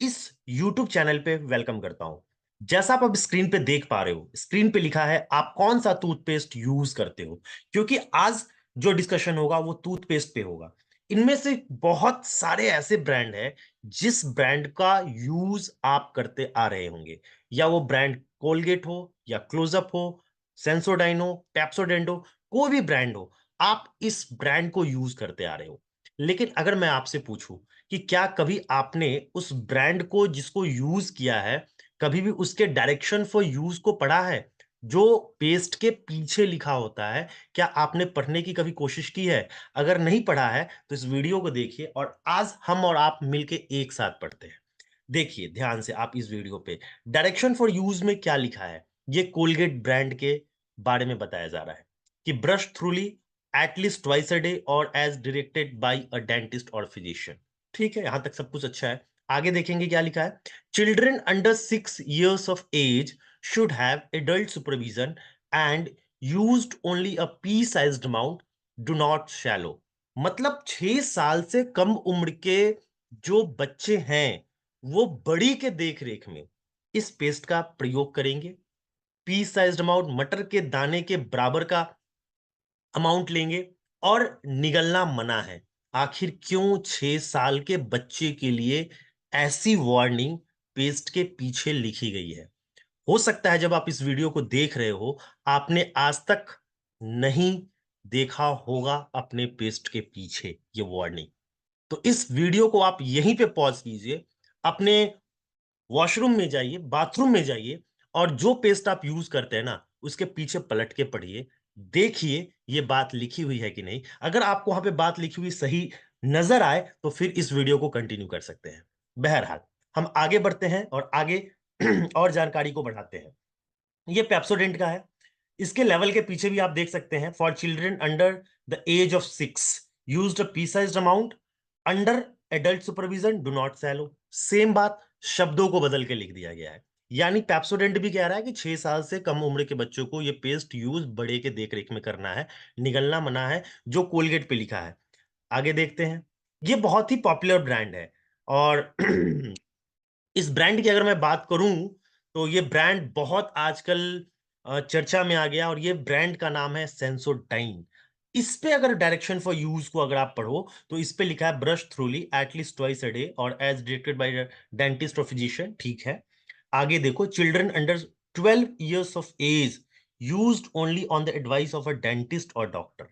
इस YouTube channel पे welcome करता हूं। जैसा आप अब स्क्रीन पे देख पा रहे हो, स्क्रीन पे लिखा है आप कौन सा टूथपेस्ट यूज करते हो, क्योंकि आज जो डिस्कशन होगा वो टूथपेस्ट पे होगा। इनमें से बहुत सारे ऐसे ब्रांड हैं जिस ब्रांड का यूज आप करते आ रहे होंगे, या वो ब्रांड कोलगेट हो या क्लोजअप हो, सेंसोडाइन हो, पेप्सोडेंट हो, कोई भी ब्रांड हो, आप इस ब्रांड को यूज करते आ रहे हो। लेकिन अगर मैं आपसे पूछूं कि क्या कभी आपने उस ब्रांड को जिसको यूज किया है, कभी भी उसके डायरेक्शन फॉर यूज को पढ़ा है, जो पेस्ट के पीछे लिखा होता है? क्या आपने पढ़ने की कभी कोशिश की है? अगर नहीं पढ़ा है तो इस वीडियो को देखिए और आज हम और आप मिलके एक साथ पढ़ते हैं। देखिए ध्यान से आप इस वीडियो पे, डायरेक्शन फॉर यूज में क्या लिखा है। ये कोलगेट ब्रांड के बारे में बताया जा रहा है कि brush thoroughly at least twice a day और as directed by a dentist और फिजिशियन। ठीक है, यहां तक सब कुछ अच्छा है। आगे देखेंगे क्या लिखा है। Children under 6 years of age should have adult supervision and used only a pea sized amount, do not swallow. मतलब 6 साल से कम उम्र के जो बच्चे हैं वो बड़ी के देख रेख में इस पेस्ट का प्रयोग करेंगे। पी साइज्ड अमाउंट, मटर के दाने के बराबर का अमाउंट लेंगे और निगलना मना है। आखिर क्यों 6 साल के बच्चे के लिए ऐसी वार्निंग पेस्ट के पीछे लिखी गई है? हो सकता है जब आप इस वीडियो को देख रहे हो, आपने आज तक नहीं देखा होगा अपने पेस्ट के पीछे ये वार्निंग। तो इस वीडियो को आप यहीं पे पॉज कीजिए, अपने वॉशरूम में जाइए, बाथरूम में जाइए, और जो पेस्ट आप यूज करते हैं ना उसके पीछे पलट के पढ़िए। देखिए ये बात लिखी हुई है कि नहीं। अगर आपको वहां पे बात लिखी हुई सही नजर आए तो फिर इस वीडियो को कंटिन्यू कर सकते हैं। बहरहाल हम आगे बढ़ते हैं और आगे और जानकारी को बढ़ाते हैं। ये पेप्सोडेंट का है। इसके लेवल के पीछे भी आप देख सकते हैं, for children under the age of 6 used a pea-sized amount under adult supervision, do not swallow. Same बात, शब्दों को बदल के लिख दिया गया है। यानी पेप्सोडेंट भी कह रहा है कि 6 साल से कम उम्र के बच्चों को ये पेस्ट यूज बड़े के देख रेख में करना है, निगलना मना है, जो कोलगेट पे लिखा है। आगे देखते हैं। ये बहुत ही पॉपुलर ब्रांड है और इस ब्रांड की अगर मैं बात करूं तो ये ब्रांड बहुत आजकल चर्चा में आ गया, और ये ब्रांड का नाम है सेंसोडाइन। इस पे अगर डायरेक्शन फॉर यूज को अगर आप पढ़ो तो इस पे लिखा है brush thoroughly at least twice a day और एज डायरेक्टेड बाय डेंटिस्ट और फिजिशियन। ठीक है, आगे देखो, children under 12 years of age used only on the advice of a dentist और डॉक्टर।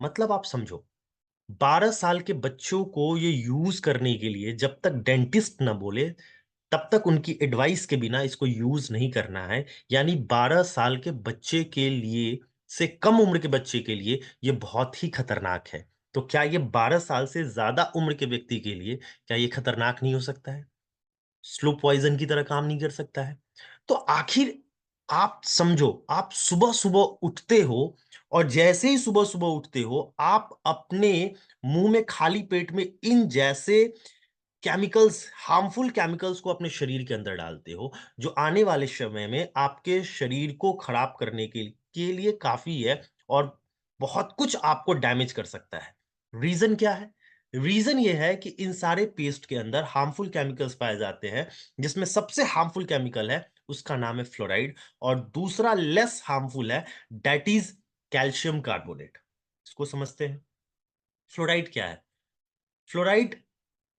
मतलब आप समझो, 12 साल के बच्चों को ये यूज करने के लिए जब तक डेंटिस्ट ना बोले तब तक उनकी एडवाइस के बिना इसको यूज नहीं करना है। यानी 12 साल के बच्चे के लिए, से कम उम्र के बच्चे के लिए ये बहुत ही खतरनाक है। तो क्या ये 12 साल से ज्यादा उम्र के व्यक्ति के लिए क्या ये खतरनाक नहीं हो सकता है? स्लो पॉइजन की तरह काम नहीं कर सकता है? तो आखिर आप समझो, आप सुबह सुबह उठते हो और जैसे ही सुबह सुबह उठते हो आप अपने मुंह में खाली पेट में इन जैसे केमिकल्स, हार्मफुल केमिकल्स को अपने शरीर के अंदर डालते हो, जो आने वाले समय में आपके शरीर को खराब करने के लिए काफी है और बहुत कुछ आपको डैमेज कर सकता है। रीजन क्या है? रीजन ये है कि इन सारे पेस्ट के अंदर हार्मफुल केमिकल्स पाए जाते हैं, जिसमें सबसे हार्मफुल केमिकल है उसका नाम है फ्लोराइड, और दूसरा लेस हार्मफुल है, दैट इज कैल्शियम कार्बोनेट। इसको समझते हैं। फ्लोराइड क्या है? फ्लोराइड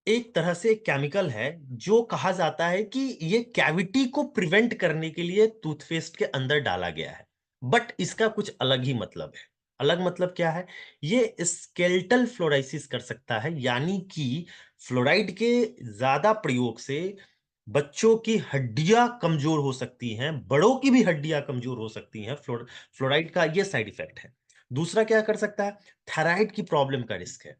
एक तरह से एक केमिकल है जो कहा जाता है कि ये कैविटी को प्रिवेंट करने के लिए टूथपेस्ट के अंदर डाला गया है। बट इसका कुछ अलग ही मतलब है। अलग मतलब क्या है? ये स्केलेटल फ्लोराइसिस कर सकता है, यानी कि फ्लोराइड के ज्यादा प्रयोग से बच्चों की हड्डियां कमजोर हो सकती हैं, बड़ों की भी हड्डियां कमजोर हो सकती हैं। फ्लोराइड का ये साइड इफेक्ट है। दूसरा क्या कर सकता है? थायराइड की प्रॉब्लम का रिस्क है।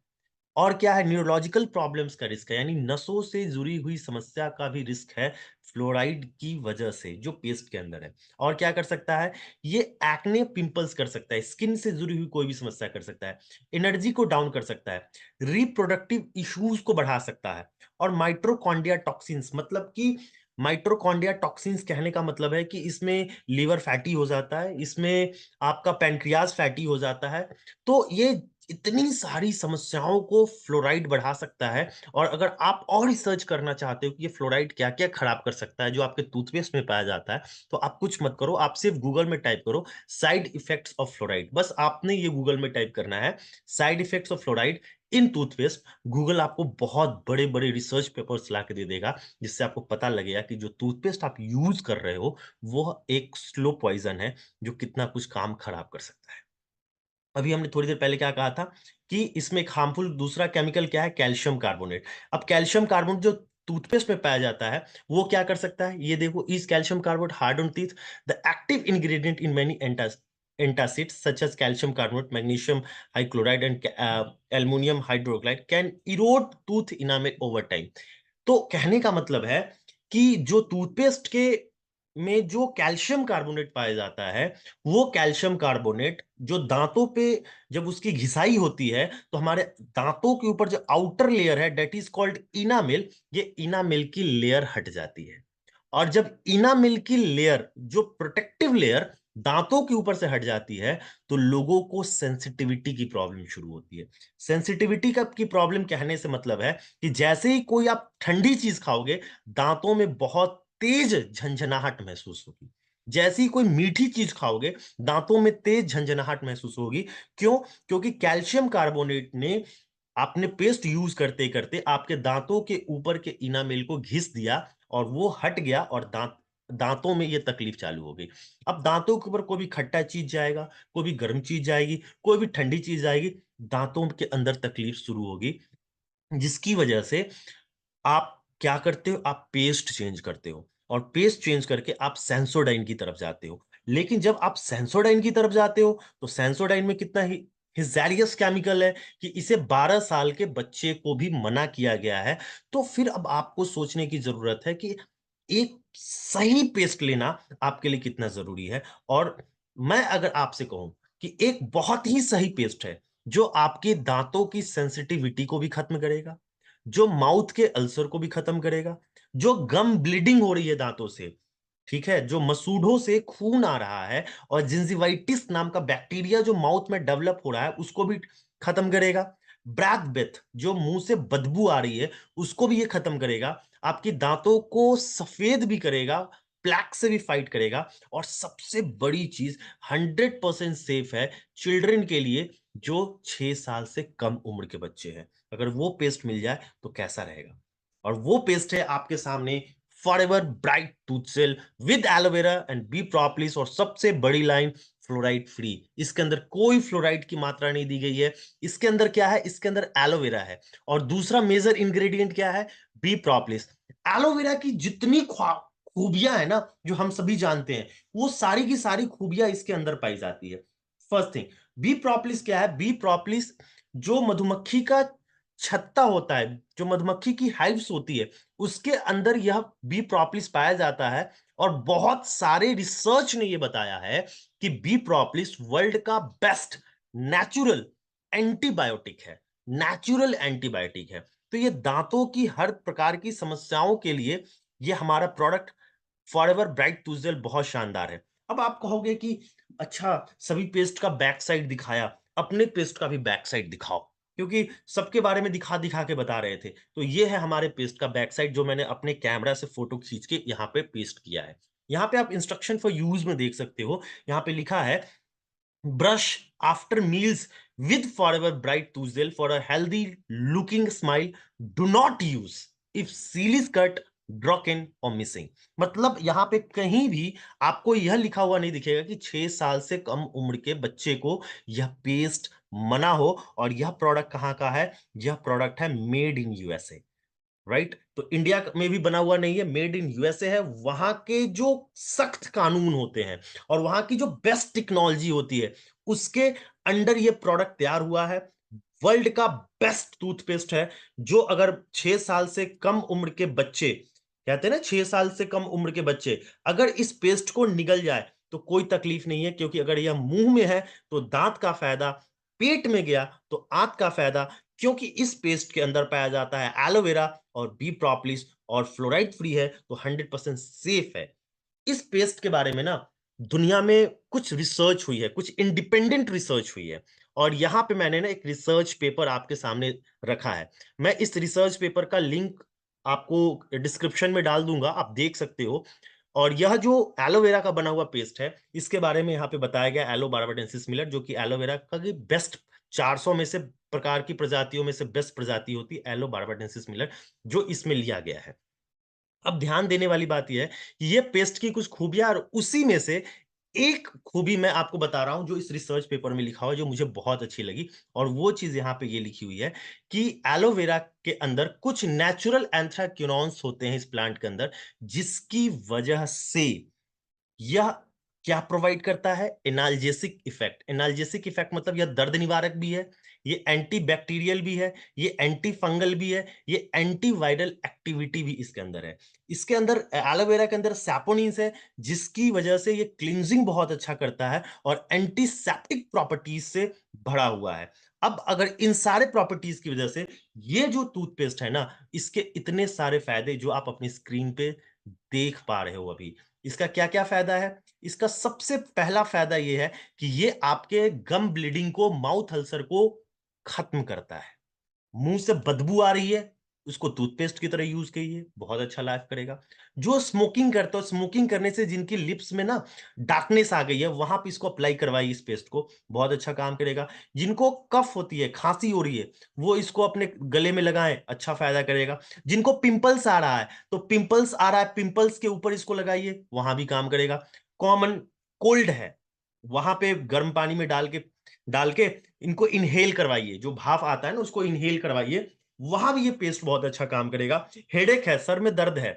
और क्या है? न्यूरोलॉजिकल प्रॉब्लम्स का रिस्क है, यानी नसों से जुड़ी हुई समस्या का भी रिस्क है फ्लोराइड की वजह से जो पेस्ट के अंदर है। और क्या कर सकता है? ये एक्ने पिंपल्स कर सकता है, स्किन से जुड़ी हुई कोई भी समस्या कर सकता है, एनर्जी को डाउन कर सकता है, रिप्रोडक्टिव इश्यूज को बढ़ा सकता है, और माइट्रोकॉन्ड्रिया टॉक्सिन्स, मतलब कि माइट्रोकॉन्ड्रिया टॉक्सिन्स कहने का मतलब है कि इसमें लीवर फैटी हो जाता है, इसमें आपका पैनक्रियाज फैटी हो जाता है। तो ये इतनी सारी समस्याओं को फ्लोराइड बढ़ा सकता है। और अगर आप और रिसर्च करना चाहते हो कि ये फ्लोराइड क्या-क्या खराब कर सकता है जो आपके टूथपेस्ट में पाया जाता है, तो आप कुछ मत करो, आप सिर्फ गूगल में टाइप करो साइड इफेक्ट्स ऑफ फ्लोराइड। बस आपने ये गूगल में टाइप करना है side effects of fluoride in toothpaste. Google आपको बहुत बड़े-बड़े रिसर्च पेपर्स ला के दे देगा, जिससे आपको पता लगेगा कि जो टूथपेस्ट आप यूज़ कर रहे हो, वो एक स्लो पॉइज़न है, जो कितना कुछ काम खराब कर सकता है। अभी हमने थोड़ी देर पहले क्या कहा था कि इसमें एक हार्मफुल दूसरा केमिकल क्या है? Calcium carbonate. अब कैल्शियम कार्बोनेट जो टूथपेस्ट में पाया जाता है, वो क्या कर सकता है? ये देखो, is calcium carbonate hard on teeth? The active ingredient in many antacids such as calcium carbonate, magnesium hydrochloride and aluminum hydroxide can erode tooth enamel over time। तो कहने का मतलब है कि जो टूथपेस्ट के में जो कैल्शियम कार्बोनेट पाया जाता है, वो कैल्शियम कार्बोनेट जो दांतों पे जब उसकी घिसाई होती है, तो हमारे दांतों के ऊपर जो आउटर लेयर है दैट इज कॉल्ड इनामेल, ये इनामेल की लेयर हट जाती है। और जब इनामेल की लेयर, जो प्रोटेक्टिव लेयर दांतों के ऊपर से हट जाती है, तो लोगों को सेंसिटिविटी की प्रॉब्लम शुरू होती है। सेंसिटिविटी का की प्रॉब्लम कहने से मतलब है कि जैसे ही कोई आप ठंडी चीज खाओगे, दांतों में बहुत तेज झंझनाहट महसूस होगी। जैसे ही कोई मीठी चीज खाओगे, दांतों में तेज झंझनाहट महसूस होगी। क्यों? क्योंकि कैल्शियम कार्बोनेट ने आपने पेस्ट यूज करते करते आपके दांतों के ऊपर के इनामेल को घिस दिया, और वो हट गया, और दांतों में ये तकलीफ चालू हो गई। अब दांतों के ऊपर कोई भी खट्टा चीज जाएगा, कोई भी गर्म चीज जाएगी, कोई भी ठंडी चीज जाएगी, दांतों के अंदर तकलीफ शुरू होगी, जिसकी वजह से आप क्या करते हो? आप पेस्ट चेंज करते हो, और पेस्ट चेंज करके आप सेंसोडाइन की तरफ जाते हो। लेकिन जब आप सेंसोडाइन की तरफ जाते हो, तो सेंसोडाइन में कितना ही हिज़ारियस केमिकल है कि इसे 12 साल के बच्चे को भी मना किया गया है। तो फिर अब आपको सोचने की ज़रूरत है कि एक सही पेस्ट लेना आपके लिए कितना ज़रूरी है। और मैं अगर आपसे कहूँ कि एक बहुत ही सही पेस्ट है, जो आपके दाँतों की सेंसिटिविटी को भी खत्म करेगा, जो माउथ के अल्सर को भी खत्म करेगा, जो गम ब्लीडिंग हो रही है दांतों से, ठीक है, जो मसूड़ों से खून आ रहा है, और जिंजिवाइटिस नाम का बैक्टीरिया जो माउथ में डेवलप हो रहा है, उसको भी खत्म करेगा। ब्रैथ बेथ, जो मुंह से बदबू आ रही है, उसको भी ये खत्म करेगा। आपकी दांतों को सफेद भी करेगा, प्लैक से भी फाइट करेगा। और सबसे बड़ी चीज, 100% सेफ है चिल्ड्रन के लिए, जो 6 साल से कम उम्र के बच्चे हैं। अगर वो पेस्ट मिल जाए तो कैसा रहेगा? और वो पेस्ट है आपके सामने, forever bright toothgel with aloe vera and bee propolis, और सबसे बड़ी लाइन, फ्लोराइड फ्री। इसके अंदर कोई फ्लोराइड की मात्रा नहीं दी गई है। इसके अंदर क्या है? इसके अंदर एलोवेरा है। और दूसरा मेजर इंग्रेडिएंट क्या है? B propolis. एलोवेरा की जितनी खूबियां है ना, जो हम सभी जानते हैं, वो सारी की सारी खूबियां इसके अंदर पाई जाती है। फर्स्ट थिंग, बी प्रोपोलिस क्या है? बी प्रोपोलिस जो मधुमक्खी का छत्ता होता है, जो मधुमक्खी की हाइव्स होती है, उसके अंदर यह बी प्रोपोलिस पाया जाता है। और बहुत सारे रिसर्च ने यह बताया है कि बी प्रोपोलिस वर्ल्ड का बेस्ट नेचुरल एंटीबायोटिक है। नेचुरल एंटीबायोटिक है। तो ये दांतों की हर प्रकार की समस्याओं के लिए ये हमारा प्रोडक्ट फॉरएवर ब्राइट टूथजेल बहुत शानदार है। अब आप कहोगे कि अच्छा, सभी पेस्ट का बैक साइड दिखाया, अपने पेस्ट का भी बैक साइड दिखाओ, क्योंकि सबके बारे में दिखा दिखा के बता रहे थे। तो ये है हमारे पेस्ट का बैक साइड, जो मैंने अपने कैमरा से फोटो खींच के यहाँ पे पेस्ट किया है। यहाँ पे आप इंस्ट्रक्शन फॉर यूज में देख सकते हो। यहाँ पे लिखा है, brush after meals with forever bright toothgel for a healthy looking smile, do not use if seal is cut, broken और मिसिंग। मतलब यहाँ पे कहीं भी आपको यह लिखा हुआ नहीं दिखेगा कि 6 साल से कम उम्र के बच्चे को यह पेस्ट मना हो। और यह प्रोडक्ट कहाँ का है? यह प्रोडक्ट है मेड इन यूएसए, राइट? तो इंडिया में भी बना हुआ नहीं है, मेड इन यूएसए है। वहां के जो सख्त कानून होते हैं, और वहां की जो बेस्ट टेक्नोलॉजी होती है, उसके अंडर ये प्रोडक्ट तैयार हुआ है। वर्ल्ड का बेस्ट टूथपेस्ट है, जो अगर 6 साल से कम उम्र के बच्चे, कहते हैं ना 6 साल से कम उम्र के बच्चे, अगर इस पेस्ट को निगल जाए तो कोई तकलीफ नहीं है, क्योंकि अगर यह मुंह में है तो दांत का फायदा, पेट में गया तो आंत का फायदा। क्योंकि इस पेस्ट के अंदर पाया जाता है एलोवेरा और बी प्रोपोलिस, और फ्लोराइड फ्री है, तो 100% सेफ है। इस पेस्ट के बारे में ना दुनिया में कुछ रिसर्च हुई है, कुछ इंडिपेंडेंट रिसर्च हुई है। और यहाँ पे मैंने ना एक रिसर्च पेपर आपके सामने रखा है। मैं इस रिसर्च पेपर का लिंक आपको डिस्क्रिप्शन में डाल दूँगा, आप देख सकते हो। और यह जो एलोवेरा का बना हुआ पेस्ट है, इसके बारे में यहाँ पे बताया गया है एलो बारबाडेंसिस मिलेट, जो कि एलोवेरा का की बेस्ट 400 में से प्रकार की प्रजातियों में से बेस्ट प्रजाति होती है एलो बारबाडेंसिस मिलेट, जो इसमें लिया गया है। अब ध्यान देने वाली बात ये है कि ये पेस्ट की कुछ खूबियाँ, और उसी में से एक खूबी मैं आपको बता रहा हूँ जो इस रिसर्च पेपर में लिखा हुआ है, जो मुझे बहुत अच्छी लगी। और वो चीज़ यहाँ पे ये लिखी हुई है कि एलोवेरा के अंदर कुछ नेचुरल एंथ्राक्विनोन्स होते हैं इस प्लांट के अंदर, जिसकी वजह से यह क्या प्रोवाइड करता है? Analgesic effect. एनाल्जेसिक इफेक्ट मतलब यह दर्द निवारक भी है, ये एंटी बैक्टीरियल भी है, ये एंटी फंगल भी है, ये एंटी वायरल एक्टिविटी भी इसके अंदर है। इसके अंदर एलोवेरा के अंदर सैपोनिन्स है, जिसकी वजह से ये क्लींजिंग बहुत अच्छा करता है और एंटीसेप्टिक प्रॉपर्टीज से भरा हुआ है। अब अगर इन सारे प्रॉपर्टीज की वजह से ये जो टूथपेस्ट है ना, इसके इतने सारे फायदे जो आप अपनी स्क्रीन पे देख पा रहे हो अभी। इसका क्या-क्या फ़ायदा है? इसका सबसे पहला फ़ायदा ये है कि ये आपके गम ब्लीडिंग को, माउथ अल्सर को खत्म करता है। मुँह से बदबू आ रही है, उसको टूथपेस्ट की तरह यूज़ कीजिए, बहुत अच्छा लाइफ़ करेगा। जो स्मोकिंग करते हो, स्मोकिंग करने से जिनकी लिप्स में ना डार्कनेस आ गई है, वहाँ पे इसको अप्लाई करवाइए इस पेस्ट को, बहुत अच्छा काम करेगा। जिनको कफ़ होती है, खाँसी हो रही है, वो इसको अपने गले में लगाएँ, अच्छा फ़ायदा करेगा। जिनको पिंपल्स आ रहा है, तो पिंपल्स आ रहा है, पिंपल्स के ऊपर इसको लगाइए, वहाँ भी काम करेगा। कॉमन कोल्ड है, वहाँ पे गर्म पानी में डाल के इनको इन्हेल करवाइए, जो भाप आता है ना उसको इन्हेल करवाइए, वहाँ भी ये पेस्ट बहुत अच्छा काम करेगा। हेडेक है, सर में दर्द है,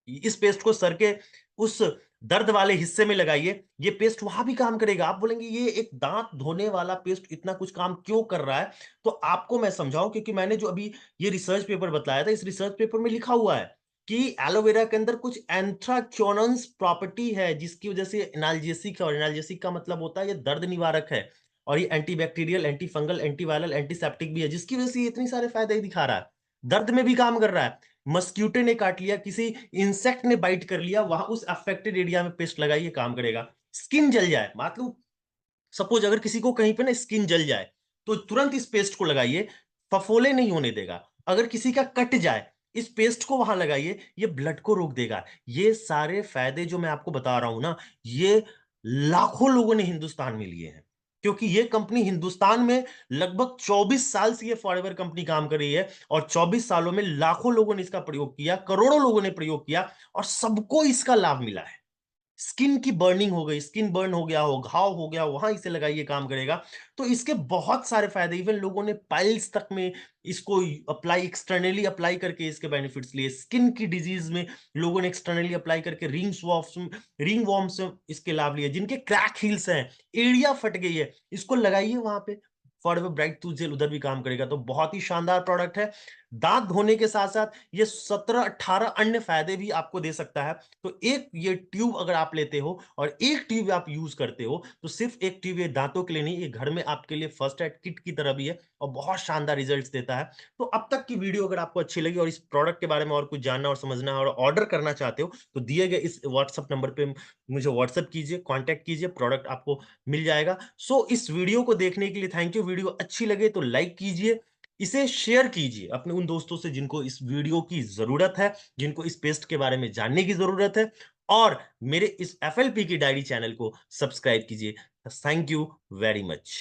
इस पेस्ट को सर के उस दर्द वाले हिस्से में लगाइए, ये पेस्ट वहाँ भी काम करेगा। आप बोलेंगे ये एक दाँत धोने वाला पेस्ट इतना कुछ काम क्यों कर रहा है? तो आपको मैं समझाऊँ, क्योंकि मैंने जो अभी ये रिसर्च पेपर बताया था, इस रिसर्च पेपर में लिखा हुआ है कि एलोवेरा के अंदर कुछ एंथ्राक्योनन्स प्रॉपर्टी है, जिसकी वजह से एनाल्जेसिक है, और एनाल्जेसिक का मतलब होता है ये दर्द निवारक है। और ये antibacterial, anti fungal, anti viral, antiseptic भी है, जिसकी वजह से ये इतनी सारे फायदे दिखा रहा है। दर्द में भी काम कर रहा है। मस्क्यूटो ने काट लिया, किसी इंसेक्ट ने बाइट कर लिया, वहां उस अफेक्टेड एरिया में पेस्ट लगाइए, काम करेगा। स्किन जल जाए, मतलब सपोज अगर किसी को कहीं पे ना स्किन जल जाए, तो तुरंत इस पेस्ट को लगाइए, फफोले नहीं होने देगा। अगर किसी का कट जाए, इस पेस्ट को वहां लगाइए, ये ब्लड को रोक देगा। ये सारे फायदे जो मैं आपको बता रहा हूं ना, ये लाखों लोगों ने हिंदुस्तान में लिए हैं, क्योंकि ये कंपनी हिंदुस्तान में लगभग 24 साल से ये फॉरएवर कंपनी काम कर रही है, और 24 सालों में लाखों लोगों ने इसका प्रयोग किया, करोड़ों लोगों ने प्रयोग किया, और सबको इसका लाभ मिला है। स्किन की बर्निंग हो गई, स्किन बर्न हो गया हो, घाव हो गया, वहां इसे लगाइए, काम करेगा। तो इसके बहुत सारे फायदे, इवन लोगों ने पाइल्स तक में इसको अप्लाई, एक्सटर्नली अप्लाई करके इसके बेनिफिट्स लिए। स्किन की डिजीज में लोगों ने एक्सटर्नली अप्लाई करके रिंग वॉर्म्स इसके लाभ लिए। जिनके क्रैक हील्स हैं, एड़िया फट गई है, इसको लगाइए वहां पे, फॉरएवर ब्राइट टूथ जेल उधर भी काम करेगा। तो बहुत ही शानदार प्रोडक्ट है। दांत धोने के साथ साथ ये 17-18 अन्य फायदे भी आपको दे सकता है। तो एक ये ट्यूब अगर आप लेते हो और एक ट्यूब आप यूज करते हो, तो सिर्फ एक ट्यूब ये दांतों के लिए नहीं, ये घर में आपके लिए फर्स्ट एड किट की तरह भी है, और बहुत शानदार रिजल्ट्स देता है। तो अब तक की वीडियो अगर आपको अच्छी लगी और इस प्रोडक्ट के बारे में और कुछ जानना और समझना और ऑर्डर करना चाहते हो, तो दिए गए इस व्हाट्सएप नंबर पे मुझे व्हाट्सएप कीजिए, कांटेक्ट कीजिए, प्रोडक्ट आपको मिल जाएगा। सो इस वीडियो को देखने के लिए थैंक यू। वीडियो अच्छी लगे तो लाइक कीजिए, इसे शेयर कीजिए अपने उन दोस्तों से जिनको इस वीडियो की जरूरत है, जिनको इस पेस्ट के बारे में जानने की जरूरत है, और मेरे इस एफएलपी की डायरी चैनल को सब्सक्राइब कीजिए। Thank you very much.